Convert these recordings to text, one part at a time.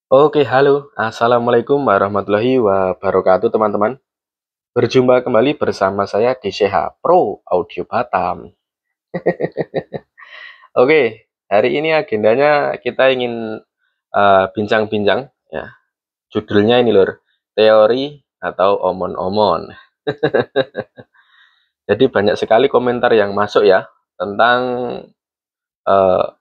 Oke, halo. Assalamualaikum warahmatullahi wabarakatuh, teman-teman. Berjumpa kembali bersama saya di Sheha Pro Audio Batam. Oke, hari ini agendanya kita ingin bincang-bincang, ya. Judulnya ini lur, teori atau omon-omon. Jadi banyak sekali komentar yang masuk ya tentang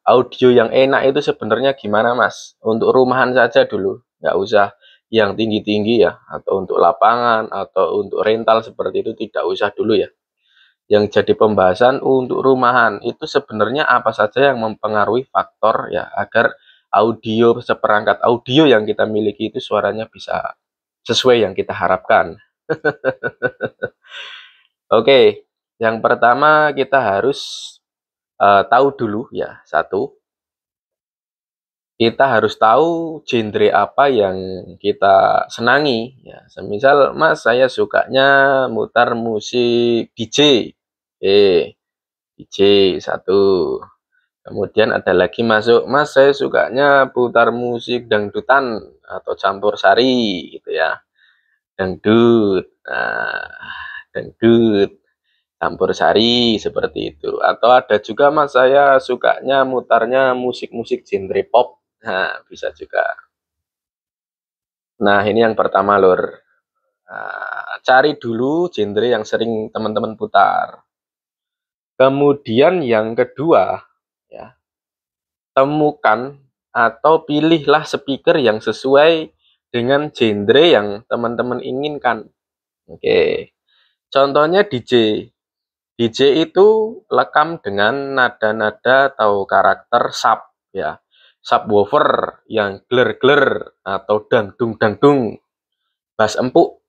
audio yang enak itu sebenarnya gimana Mas? Untuk rumahan saja dulu, nggak usah yang tinggi-tinggi ya, atau untuk lapangan, atau untuk rental seperti itu tidak usah dulu ya. Yang jadi pembahasan untuk rumahan itu sebenarnya apa saja yang mempengaruhi faktor ya agar audio seperangkat audio yang kita miliki itu suaranya bisa sesuai yang kita harapkan. Oke, yang pertama kita harus tahu dulu ya, satu, kita harus tahu genre apa yang kita senangi ya. Semisal Mas saya sukanya mutar musik DJ. DJ satu. Kemudian ada lagi masuk, Mas saya sukanya putar musik dangdutan atau campur sari gitu ya. Dangdut. Nah, dangdut campur sari seperti itu. Atau ada juga Mas saya sukanya mutarnya musik-musik genre pop. Nah, bisa juga. Nah, ini yang pertama, Lur. Nah, cari dulu genre yang sering teman-teman putar. Kemudian yang kedua, ya, temukan atau pilihlah speaker yang sesuai dengan genre yang teman-teman inginkan. Oke. Contohnya DJ. DJ itu lekam dengan nada-nada atau karakter sub, ya. Subwoofer yang gler-gler atau dangdung-dangdung, bass empuk.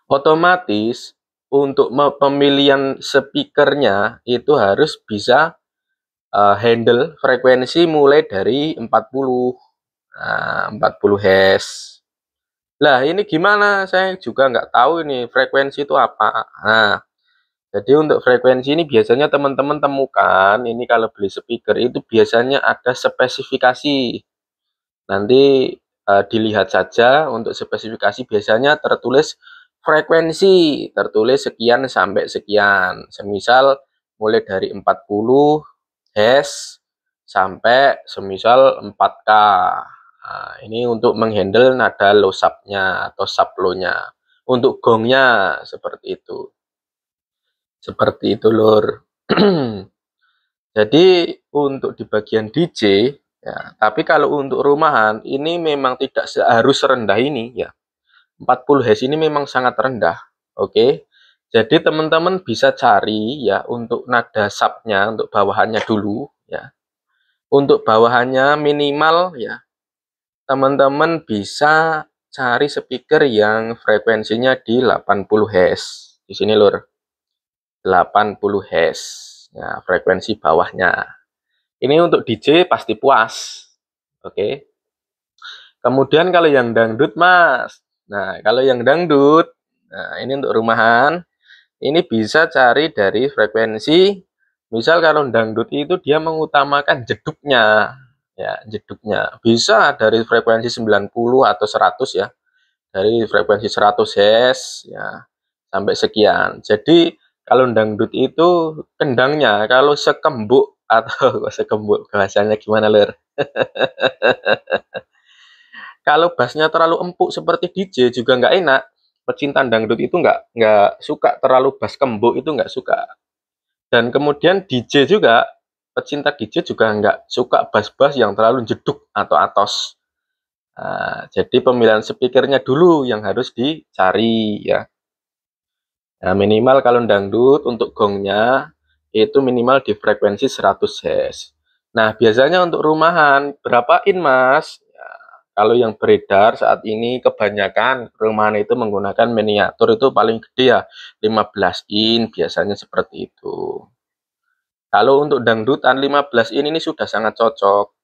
Otomatis untuk pemilihan speakernya itu harus bisa handle frekuensi mulai dari 40. Nah, 40 Hz. Lah ini gimana? Saya juga nggak tahu ini frekuensi itu apa. Nah, jadi untuk frekuensi ini biasanya teman-teman temukan, ini kalau beli speaker itu biasanya ada spesifikasi. Nanti dilihat saja untuk spesifikasi biasanya tertulis frekuensi, tertulis sekian sampai sekian. Semisal mulai dari 40 Hz sampai semisal 4K. Nah, ini untuk menghandle nada low sub-nya atau sub low-nya. Untuk gongnya seperti itu. Seperti itu, Lur. Jadi untuk di bagian DJ, ya, tapi kalau untuk rumahan ini memang tidak harus rendah ini ya. 40 Hz ini memang sangat rendah. Oke. Jadi teman-teman bisa cari ya untuk nada subnya, untuk bawahannya dulu ya. Untuk bawahannya minimal ya. Teman-teman bisa cari speaker yang frekuensinya di 80 Hz. Di sini Lur. 80 Hz. Ya, frekuensi bawahnya. Ini untuk DJ pasti puas. Oke. Kemudian kalau yang dangdut, Mas. Nah, kalau yang dangdut, nah ini untuk rumahan, ini bisa cari dari frekuensi. Misal kalau dangdut itu dia mengutamakan jeduknya. Ya, jeduknya. Bisa dari frekuensi 90 atau 100 ya. Dari frekuensi 100 Hz ya sampai sekian. Jadi kalau dangdut itu kendangnya kalau sekembuk atau sekembuk bahasanya gimana Lur? Kalau bassnya terlalu empuk seperti DJ juga nggak enak. Pecinta dangdut itu nggak suka terlalu bass kembuk, itu nggak suka. Dan kemudian DJ juga, pecinta DJ juga nggak suka bass-bass yang terlalu jeduk atau atos. Nah, jadi pemilihan speakernya dulu yang harus dicari ya. Nah, minimal kalau dangdut untuk gongnya itu minimal di frekuensi 100 Hz. Nah, biasanya untuk rumahan berapa in, Mas? Ya, kalau yang beredar saat ini kebanyakan rumahan itu menggunakan miniatur itu paling gede ya 15 in biasanya seperti itu. Kalau untuk dangdutan 15 in ini sudah sangat cocok.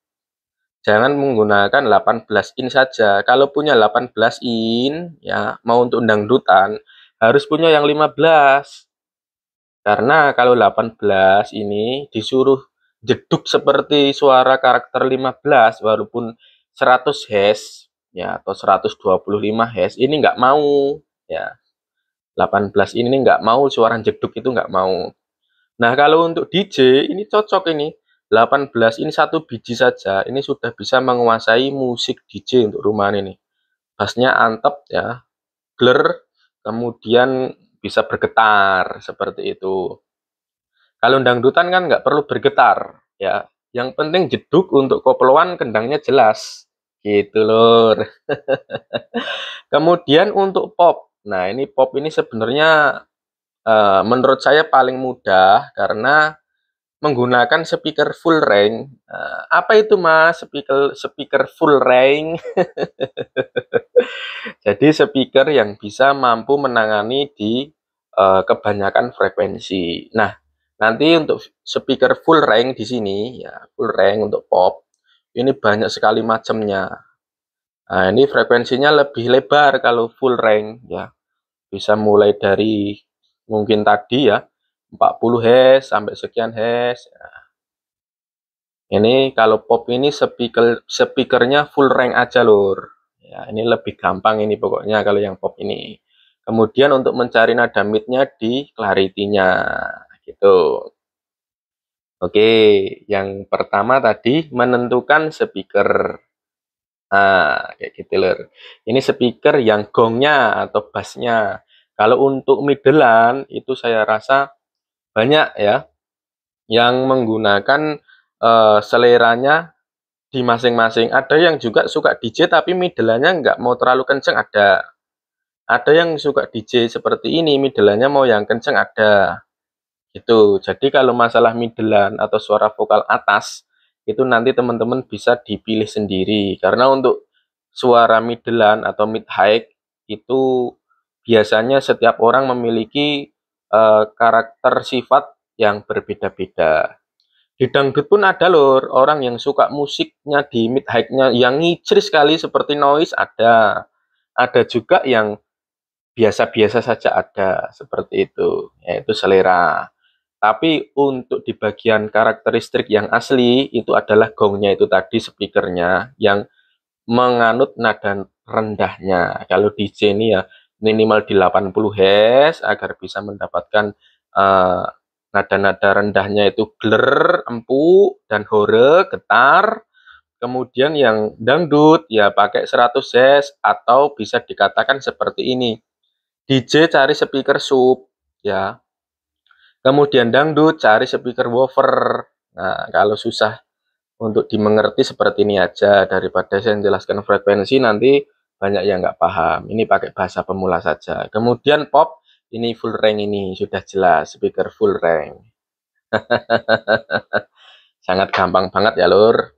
Jangan menggunakan 18 in saja. Kalau punya 18 in ya mau untuk dangdutan harus punya yang 15. Karena kalau 18 ini disuruh jeduk seperti suara karakter 15 walaupun 100 Hz ya atau 125 Hz ini nggak mau ya. 18 ini nggak mau suara jeduk itu nggak mau. Nah, kalau untuk DJ ini cocok ini. 18 ini satu biji saja. Ini sudah bisa menguasai musik DJ untuk rumah ini. Bassnya antep ya, gler, kemudian bisa bergetar seperti itu. Kalau dangdutan kan nggak perlu bergetar ya. Yang penting jeduk untuk koploan kendangnya jelas. Gitu lur. Kemudian untuk pop. Nah, ini pop ini sebenarnya menurut saya paling mudah karena menggunakan speaker full range. Apa itu Mas? Speaker full range. Jadi speaker yang bisa mampu menangani di kebanyakan frekuensi. Nah, nanti untuk speaker full range di sini ya, full range untuk pop. Ini banyak sekali macamnya. Nah, ini frekuensinya lebih lebar kalau full range ya. Bisa mulai dari mungkin tadi ya 40 Hz sampai sekian Hz. Ini kalau pop ini speakernya full range aja lur. Ya, ini lebih gampang ini pokoknya kalau yang pop ini. Kemudian untuk mencari nada midnya di clarity-nya gitu. Oke, yang pertama tadi menentukan speaker. Nah, kayak gitu lur. Ini speaker yang gongnya atau bassnya. Kalau untuk middlean itu saya rasa banyak ya yang menggunakan seleranya di masing-masing. Ada yang juga suka DJ tapi middleannya nggak mau terlalu kenceng ada. Ada yang suka DJ seperti ini middleannya mau yang kenceng ada. Gitu. Jadi kalau masalah middlean atau suara vokal atas itu nanti teman-teman bisa dipilih sendiri karena untuk suara middlean atau mid high itu biasanya setiap orang memiliki karakter sifat yang berbeda-beda. Di dangdut pun ada lor, orang yang suka musiknya di mid high-nya yang ngicri sekali seperti noise ada. Ada juga yang biasa-biasa saja ada, seperti itu. Yaitu selera. Tapi untuk di bagian karakteristik yang asli itu adalah gongnya itu tadi speakernya yang menganut nada rendahnya. Kalau DJ ini ya minimal di 80 Hz agar bisa mendapatkan nada-nada rendahnya itu gler, empuk, dan hore, getar. Kemudian yang dangdut ya pakai 100 Hz atau bisa dikatakan seperti ini. DJ cari speaker sub ya. Kemudian dangdut cari speaker woofer. Nah, kalau susah untuk dimengerti seperti ini aja daripada saya menjelaskan frekuensi nanti banyak yang nggak paham. Ini pakai bahasa pemula saja. Kemudian pop ini full range ini sudah jelas speaker full range. Sangat gampang banget ya lur.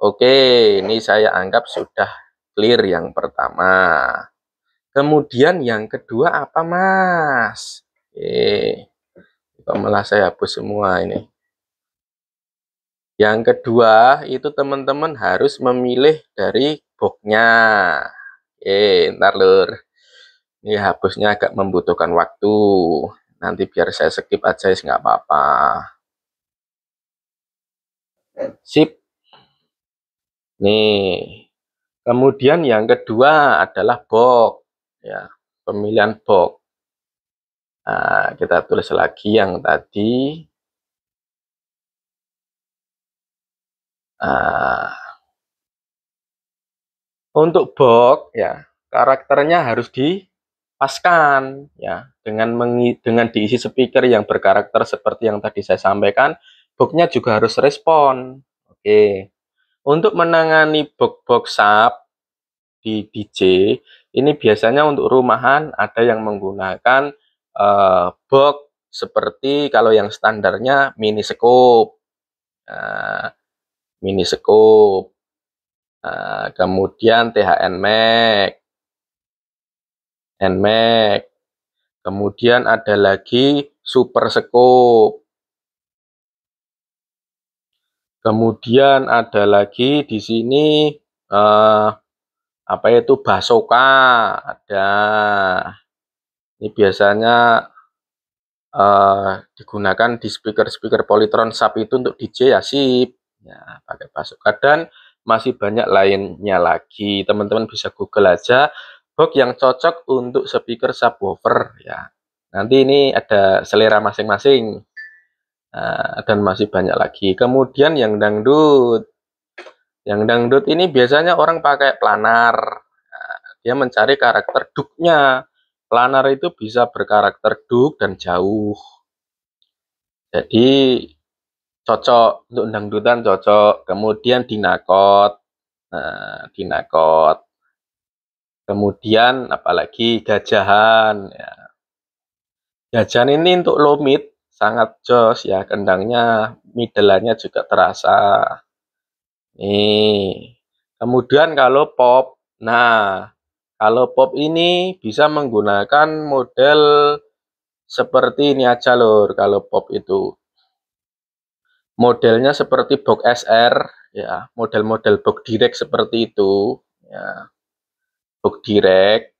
Oke, ini saya anggap sudah clear yang pertama. Kemudian yang kedua apa Mas? Oke, kok malah saya hapus semua ini. Yang kedua itu teman-teman harus memilih dari boxnya. Ntar lur. Ini hapusnya agak membutuhkan waktu. Nanti biar saya skip aja nggak apa-apa. Sip. Nih. Kemudian yang kedua adalah box. Ya, pemilihan box. Nah, kita tulis lagi yang tadi. Nah, untuk box ya karakternya harus dipaskan ya dengan diisi speaker yang berkarakter seperti yang tadi saya sampaikan. Boxnya juga harus respon. Oke. Untuk menangani box sub di DJ ini biasanya untuk rumahan ada yang menggunakan box seperti kalau yang standarnya mini scope. Nah, mini scope. Nah, kemudian THN Max, NMAX. Kemudian ada lagi Super Scope. Kemudian ada lagi di sini apa itu Basoka ada. Ini biasanya digunakan di speaker Polytron sub itu untuk DJ ya sip. Ya, pakai Basoka dan masih banyak lainnya lagi. Teman-teman bisa Google aja box yang cocok untuk speaker subwoofer ya. Nanti ini ada selera masing-masing. Dan masih banyak lagi. Kemudian yang dangdut. Yang dangdut ini biasanya orang pakai planar. Dia mencari karakter duknya. Planar itu bisa berkarakter duk dan jauh. Jadi cocok untuk dangdutan, cocok. Kemudian dinakot. Dinakot. Kemudian apalagi gajahan ya. Gajahan ini untuk low mid sangat jos ya, kendangnya middle-nya juga terasa. Nih. Kemudian kalau pop, nah kalau pop ini bisa menggunakan model seperti ini aja lur. Kalau pop itu modelnya seperti box SR ya, model-model box direct seperti itu ya. Box direct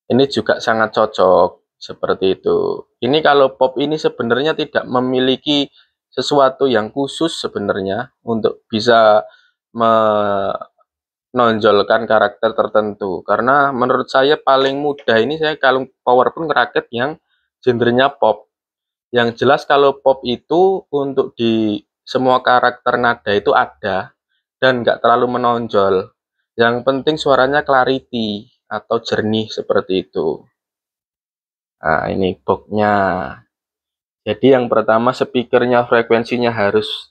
ini juga sangat cocok seperti itu. Ini kalau pop ini sebenarnya tidak memiliki sesuatu yang khusus sebenarnya untuk bisa menonjolkan karakter tertentu. Karena menurut saya paling mudah ini saya kalau power pun ngerakit yang genrenya pop. Yang jelas kalau pop itu untuk di semua karakter nada itu ada dan nggak terlalu menonjol. Yang penting suaranya clarity atau jernih seperti itu. Nah, ini boxnya. Jadi yang pertama speakernya frekuensinya harus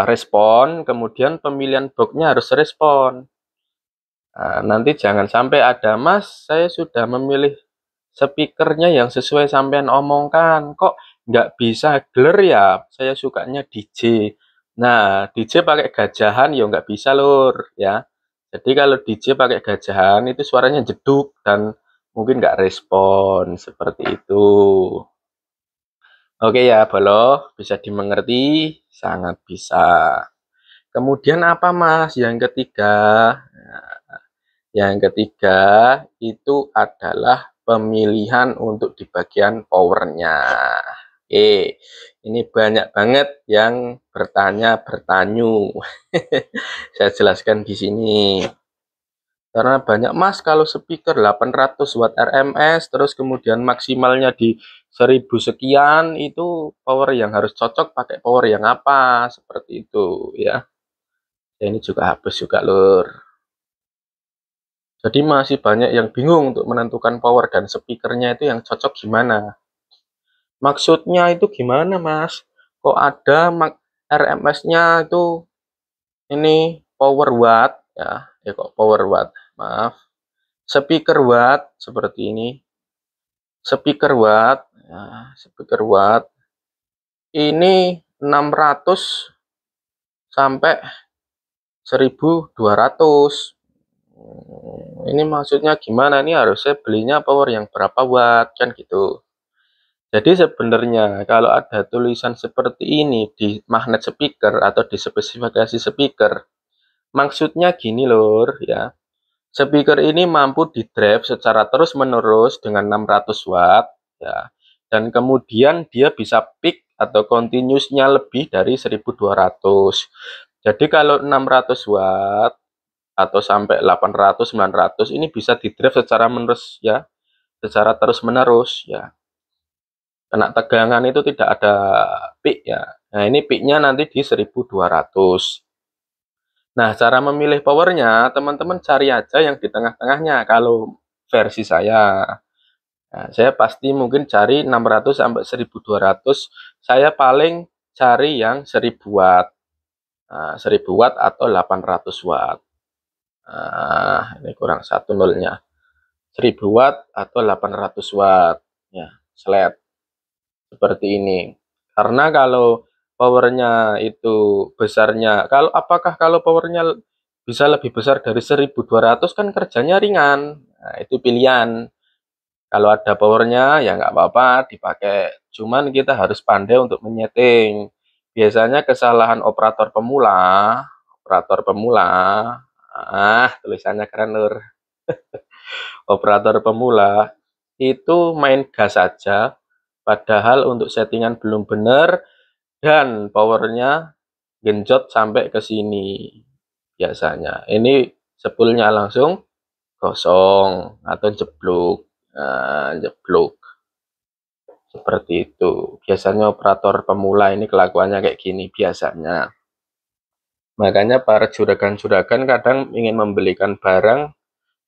respon, kemudian pemilihan boxnya harus respon. Nah, nanti jangan sampai ada, Mas, saya sudah memilih speakernya yang sesuai sampean omongkan, kok nggak bisa gler ya, saya sukanya DJ. Nah, DJ pakai gajahan ya nggak bisa lur ya. Jadi kalau DJ pakai gajahan itu suaranya jeduk dan mungkin nggak respon seperti itu. Oke ya, Bolo, bisa dimengerti? Sangat bisa. Kemudian apa Mas? Yang ketiga. Nah, yang ketiga itu adalah pemilihan untuk di bagian powernya. Oke, ini banyak banget yang bertanyu. Saya jelaskan di sini. Karena banyak Mas kalau speaker 800 watt RMS terus kemudian maksimalnya di 1000 sekian itu power yang harus cocok pakai power yang apa seperti itu ya. Ini juga habis juga lur. Jadi masih banyak yang bingung untuk menentukan power dan speakernya itu yang cocok gimana. Maksudnya itu gimana Mas? Kok ada RMS-nya itu ini power watt ya. Kok power watt? Maaf. Speaker watt seperti ini. Speaker watt ya, speaker watt ini 600 sampai 1200. Ini maksudnya gimana nih, harusnya belinya power yang berapa watt kan gitu. Jadi sebenarnya kalau ada tulisan seperti ini di magnet speaker atau di spesifikasi speaker, maksudnya gini lur ya. Speaker ini mampu di drive secara terus-menerus dengan 600 watt ya. Dan kemudian dia bisa peak atau continuousnya lebih dari 1200. Jadi kalau 600 watt atau sampai 800 900 ini bisa di drive secara menerus ya, secara terus-menerus ya. Kena tegangan itu tidak ada peak ya. Nah, ini peaknya nanti di 1200. Nah, cara memilih powernya, teman-teman cari aja yang di tengah-tengahnya. Kalau versi saya, nah, saya pasti mungkin cari 600 sampai 1200. Saya paling cari yang 1000 watt. Nah, 1000 watt atau 800 watt. Nah, ini kurang satu nolnya. 1000 watt atau 800 watt. Ya, slide. Seperti ini. Karena kalau powernya itu besarnya, apakah kalau powernya bisa lebih besar dari 1200 kan kerjanya ringan. Nah, itu pilihan. Kalau ada powernya ya nggak apa-apa dipakai. Cuman kita harus pandai untuk menyeting. Biasanya kesalahan operator pemula, tulisannya keren lur. Operator pemula itu main gas saja, padahal untuk settingan belum benar dan powernya genjot sampai ke sini biasanya. Ini spoolnya langsung gosong atau jeblok. Nah, jeblok. Seperti itu. Biasanya operator pemula ini kelakuannya kayak gini biasanya. Makanya para juragan-juragan kadang ingin membelikan barang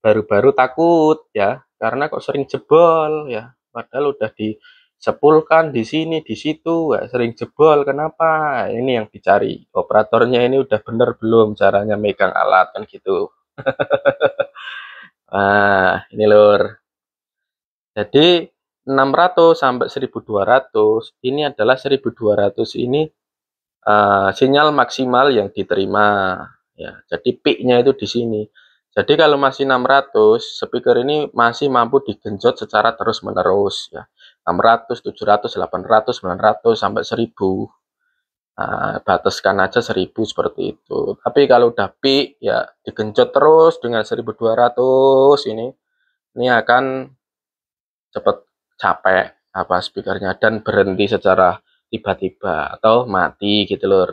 baru-baru takut ya, karena kok sering jebol ya. Padahal udah disepulkan di sini, di situ, ya, sering jebol. Kenapa? Ini yang dicari. Operatornya ini udah bener belum caranya megang alat kan gitu. Nah, ini lur. Jadi 600 sampai 1200 ini adalah 1200 ini sinyal maksimal yang diterima ya. Jadi peak-nya itu di sini. Jadi kalau masih 600, speaker ini masih mampu digenjot secara terus-menerus ya. 600, 700, 800, 900 sampai 1000. Nah, bataskan aja 1000 seperti itu. Tapi kalau udah peak ya digenjot terus dengan 1200 ini akan cepat capek apa speakernya dan berhenti secara tiba-tiba atau mati gitu lur.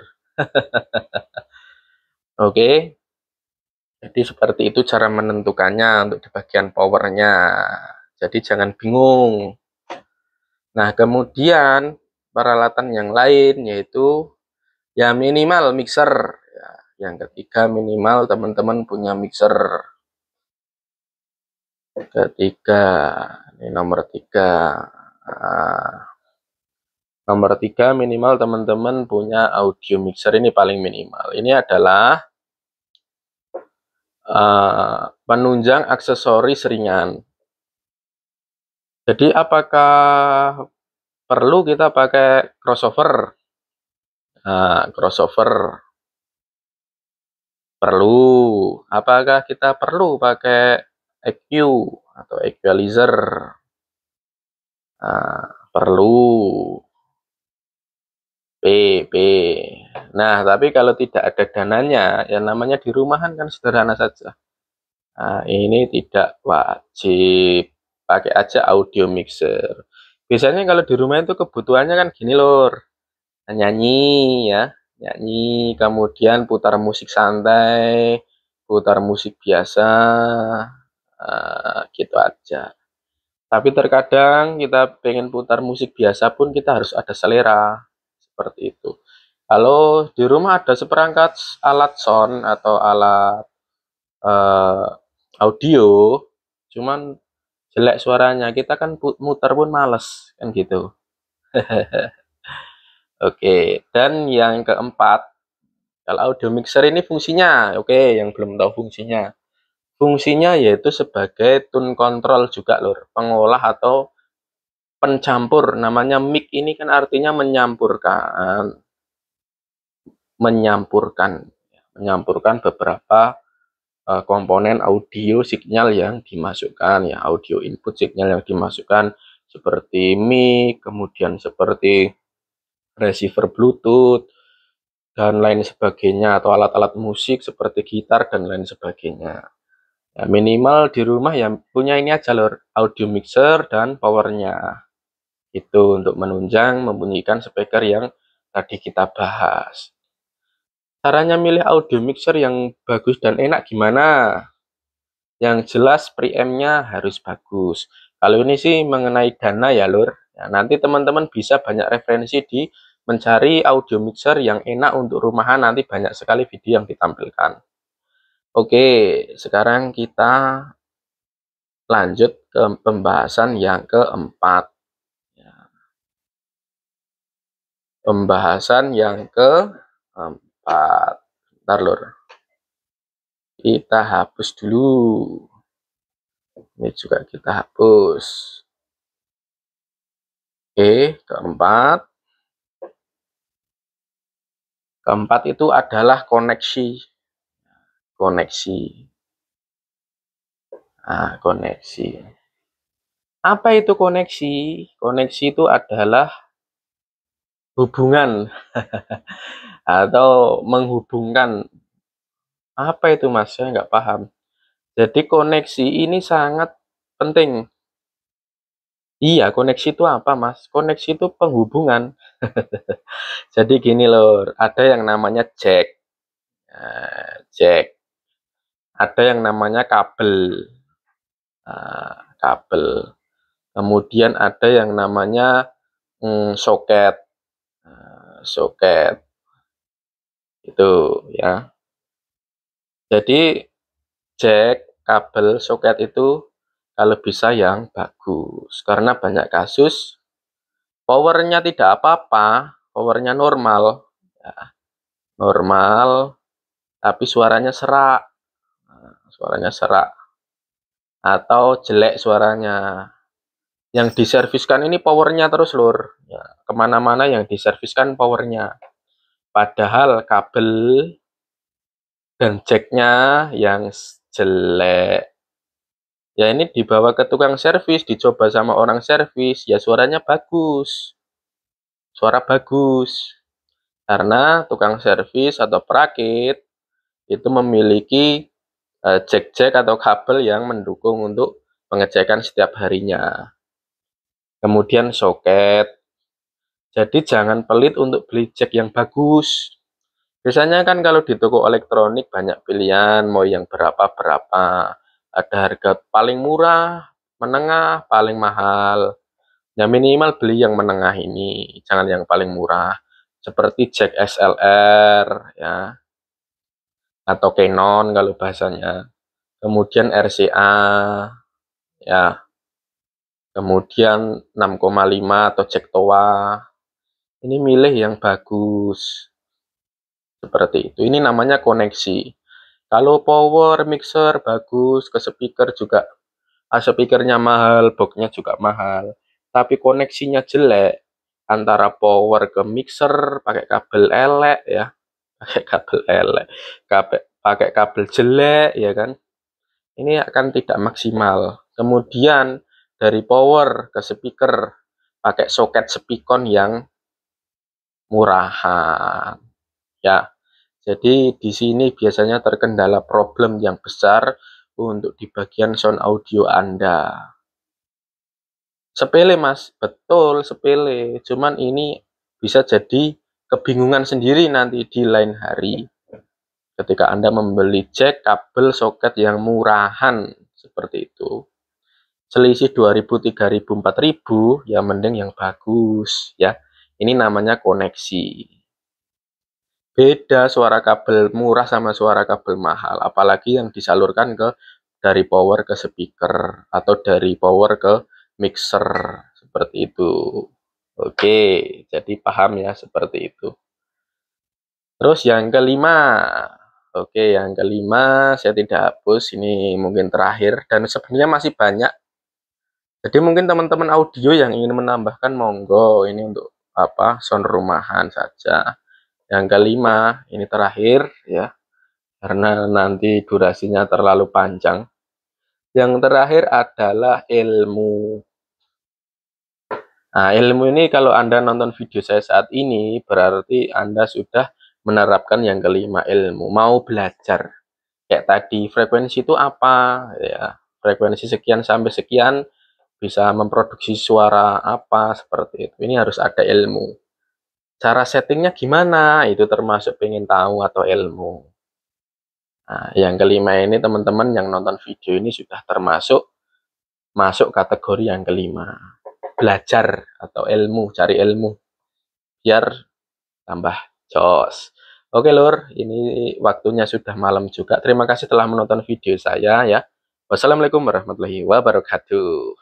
Oke, jadi seperti itu cara menentukannya untuk di bagian powernya. Jadi jangan bingung. Nah, kemudian peralatan yang lain yaitu ya minimal mixer. Ya, yang ketiga minimal teman-teman punya mixer. Ketiga, ini nomor 3. Nah, nomor 3 minimal teman-teman punya audio mixer, ini paling minimal. Ini adalah penunjang aksesoris ringan. Jadi apakah perlu kita pakai crossover? Nah, crossover perlu. Apakah kita perlu pakai EQ atau equalizer? Nah, perlu. P. Nah, tapi kalau tidak ada dananya, yang namanya di rumahan kan sederhana saja. Nah, ini tidak wajib. Pakai aja audio mixer. Biasanya kalau di rumah itu kebutuhannya kan gini lor. Nyanyi ya. Nyanyi, kemudian putar musik santai, putar musik biasa, gitu aja. Tapi terkadang kita pengen putar musik biasa pun kita harus ada selera. Seperti itu. Kalau di rumah ada seperangkat alat sound atau alat audio, cuman jelek suaranya, kita kan muter pun males kan gitu. Oke, dan yang keempat, kalau audio mixer ini fungsinya, oke, yang belum tahu fungsinya. Fungsinya yaitu sebagai tune control juga lor, pengolah atau pencampur. Namanya mic ini kan artinya menyampurkan beberapa komponen audio signal yang dimasukkan ya, audio input signal yang dimasukkan seperti mic, kemudian seperti receiver Bluetooth dan lain sebagainya, atau alat-alat musik seperti gitar dan lain sebagainya. Ya, minimal di rumah yang punya ini aja lor, audio mixer dan powernya. Itu untuk menunjang membunyikan speaker yang tadi kita bahas. Caranya milih audio mixer yang bagus dan enak gimana? Yang jelas preamp-nya harus bagus. Kalau ini sih mengenai dana ya lur. Ya, nanti teman-teman bisa banyak referensi di mencari audio mixer yang enak untuk rumahan. Nanti banyak sekali video yang ditampilkan. Oke, sekarang kita lanjut ke pembahasan yang keempat. Ya. Pembahasan yang keempat. Bentar lur. Kita hapus dulu. Ini juga kita hapus. Oke, keempat. Keempat itu adalah koneksi. Nah, koneksi. Apa itu koneksi? Koneksi itu adalah hubungan atau menghubungkan. Apa itu mas? Saya nggak paham. Jadi koneksi ini sangat penting. Iya, koneksi itu apa mas? Koneksi itu penghubungan. Jadi gini lor, ada yang namanya jack. Jack. Ada yang namanya kabel. Kabel. Kemudian ada yang namanya soket. Soket. Itu ya. Jadi jack, kabel, soket itu kalau bisa yang bagus. Karena banyak kasus powernya tidak apa-apa, powernya normal. Ya, normal, tapi suaranya serak. Suaranya serak. Atau jelek suaranya. Yang diserviskan ini powernya terus lur. Ya, kemana-mana yang diserviskan powernya. Padahal kabel dan jacknya yang jelek. Ya ini dibawa ke tukang servis, dicoba sama orang servis, ya suaranya bagus. Suara bagus. Karena tukang servis atau perakit itu memiliki jack-jack atau kabel yang mendukung untuk pengecekan setiap harinya. Kemudian soket. Jadi jangan pelit untuk beli jack yang bagus. Biasanya kan kalau di toko elektronik banyak pilihan, mau yang berapa-berapa. Ada harga paling murah, menengah, paling mahal. Ya minimal beli yang menengah ini, jangan yang paling murah. Seperti jack XLR ya, atau Canon kalau bahasanya. Kemudian RCA ya. Kemudian 6,5 atau jack TOA. Ini milih yang bagus. Seperti itu. Ini namanya koneksi. Kalau power mixer bagus, ke speaker juga, speakernya mahal, boxnya juga mahal. Tapi koneksinya jelek, antara power ke mixer pakai kabel elek ya, pakai kabel elek, pakai kabel jelek ya kan. Ini akan tidak maksimal. Kemudian dari power ke speaker pakai soket speakon yang murahan ya. Jadi di sini biasanya terkendala problem yang besar untuk di bagian sound audio Anda. Sepele mas, betul sepele. Cuman ini bisa jadi kebingungan sendiri nanti di lain hari. Ketika Anda membeli jack, kabel, soket yang murahan seperti itu. Selisih 2000, 3000, 4000, ya mending yang bagus ya. Ini namanya koneksi. Beda suara kabel murah sama suara kabel mahal, apalagi yang disalurkan ke dari power ke speaker atau dari power ke mixer seperti itu. Oke, jadi paham ya seperti itu. Terus yang kelima. Oke, yang kelima saya tidak hapus, ini mungkin terakhir dan sebenarnya masih banyak. Jadi mungkin teman-teman audio yang ingin menambahkan monggo, ini untuk apa? Sound rumahan saja. Yang kelima, ini terakhir ya, karena nanti durasinya terlalu panjang. Yang terakhir adalah ilmu. Nah, ilmu ini kalau Anda nonton video saya saat ini, berarti Anda sudah menerapkan yang kelima, ilmu. Mau belajar. Kayak tadi, frekuensi itu apa? Ya, frekuensi sekian sampai sekian bisa memproduksi suara apa, seperti itu. Ini harus ada ilmu. Cara settingnya gimana? Itu termasuk pengen tahu atau ilmu. Nah, yang kelima ini teman-teman yang nonton video ini sudah termasuk masuk kategori yang kelima. Belajar atau ilmu, cari ilmu. Biar tambah jos. Oke lur, ini waktunya sudah malam juga. Terima kasih telah menonton video saya ya. Wassalamualaikum warahmatullahi wabarakatuh.